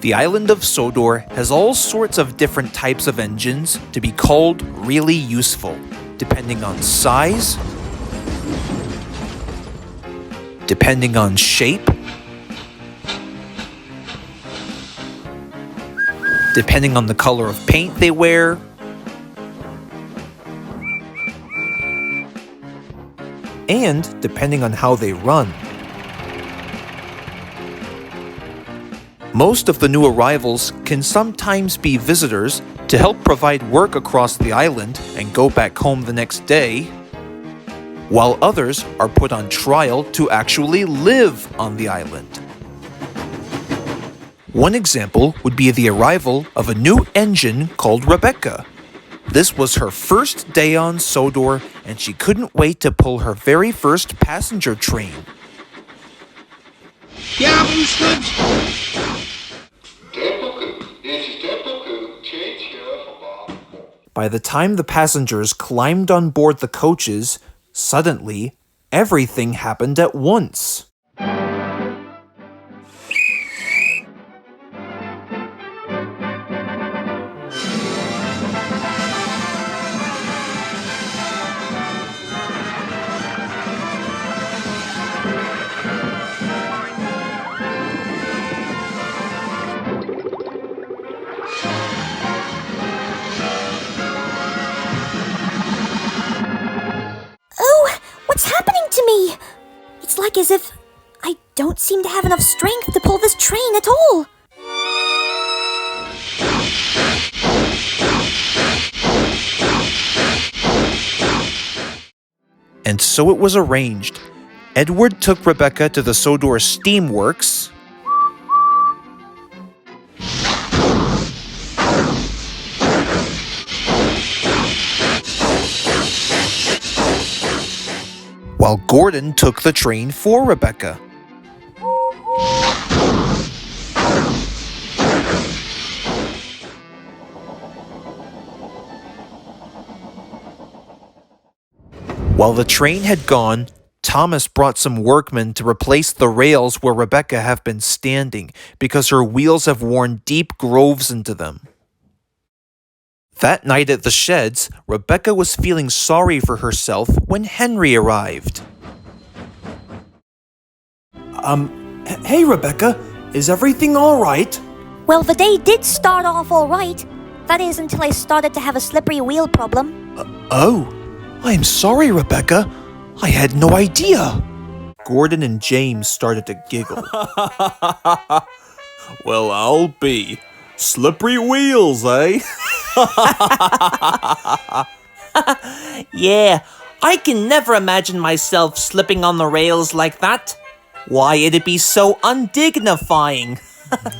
The island of Sodor has all sorts of different types of engines to be called really useful, depending on size, depending on shape, depending on the color of paint they wear, and depending on how they run. Most of the new arrivals can sometimes be visitors to help provide work across the island and go back home the next day, while others are put on trial to actually live on the island. One example would be the arrival of a new engine called Rebecca. This was her first day on Sodor, and she couldn't wait to pull her very first passenger train. By the time the passengers climbed on board the coaches, suddenly, everything happened at once. What's happening to me? It's like as if I don't seem to have enough strength to pull this train at all. And so it was arranged. Edward took Rebecca to the Sodor Steamworks, while Gordon took the train for Rebecca. While the train had gone, Thomas brought some workmen to replace the rails where Rebecca have been standing because her wheels have worn deep grooves into them. That night at the sheds, Rebecca was feeling sorry for herself when Henry arrived. Hey Rebecca, is everything all right? Well, the day did start off all right. That is, until I started to have a slippery wheel problem. I'm sorry, Rebecca. I had no idea. Gordon and James started to giggle. Well, I'll be. Slippery wheels, eh? Yeah, I can never imagine myself slipping on the rails like that. Why, it'd be so undignifying.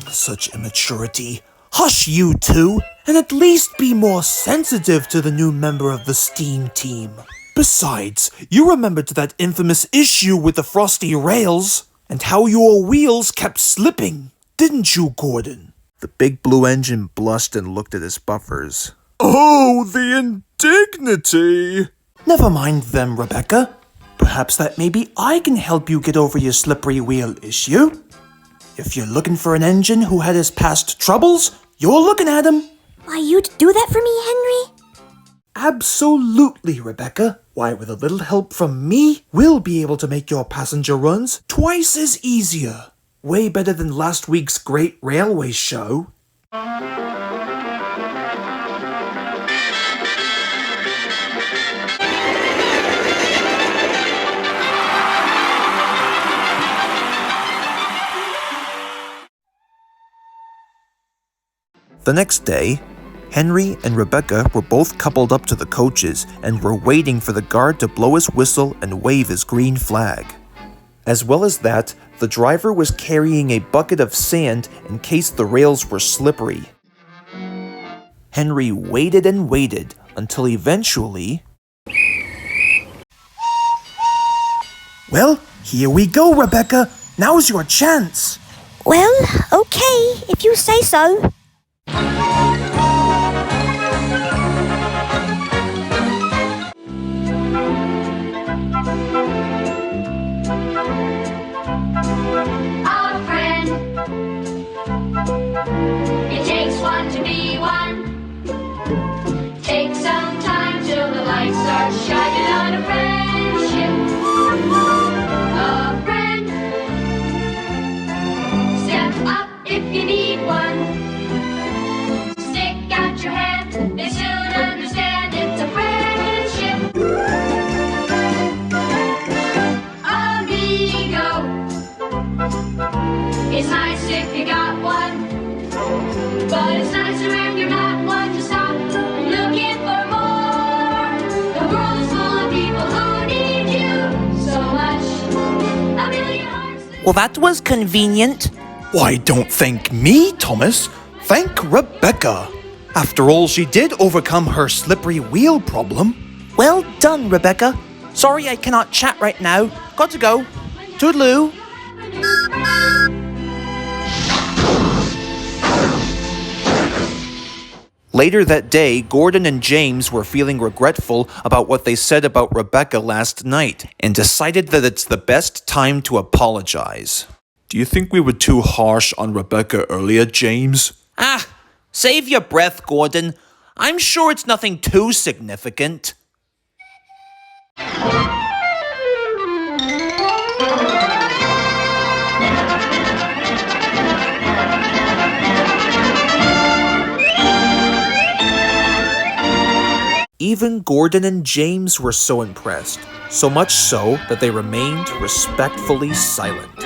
Such immaturity. Hush, you two, and at least be more sensitive to the new member of the steam team. Besides, you remembered that infamous issue with the frosty rails, and how your wheels kept slipping, didn't you, Gordon? The big blue engine blushed and looked at his buffers. Oh, the indignity! Never mind them, Rebecca. Perhaps that maybe I can help you get over your slippery wheel issue. If you're looking for an engine who had his past troubles, you're looking at him. Why, you'd do that for me, Henry? Absolutely, Rebecca. Why, with a little help from me, we'll be able to make your passenger runs twice as easier. Way better than last week's great railway show. The next day, Henry and Rebecca were both coupled up to the coaches and were waiting for the guard to blow his whistle and wave his green flag. As well as that, the driver was carrying a bucket of sand in case the rails were slippery. Henry waited and waited until eventually... Well, here we go, Rebecca. Now's your chance. Well, okay, if you say so. It's nice if you got one, but it's nicer if you're not one to stop looking for more. The world is full of people who need you so much. A million hearts. Well, that was convenient. Why, don't thank me, Thomas. Thank Rebecca. After all, she did overcome her slippery wheel problem. Well done, Rebecca. Sorry I cannot chat right now. Got to go. Toodaloo. Later that day, Gordon and James were feeling regretful about what they said about Rebecca last night and decided that it's the best time to apologize. Do you think we were too harsh on Rebecca earlier, James? Ah, save your breath, Gordon. I'm sure it's nothing too significant. Even Gordon and James were so impressed, so much so that they remained respectfully silent.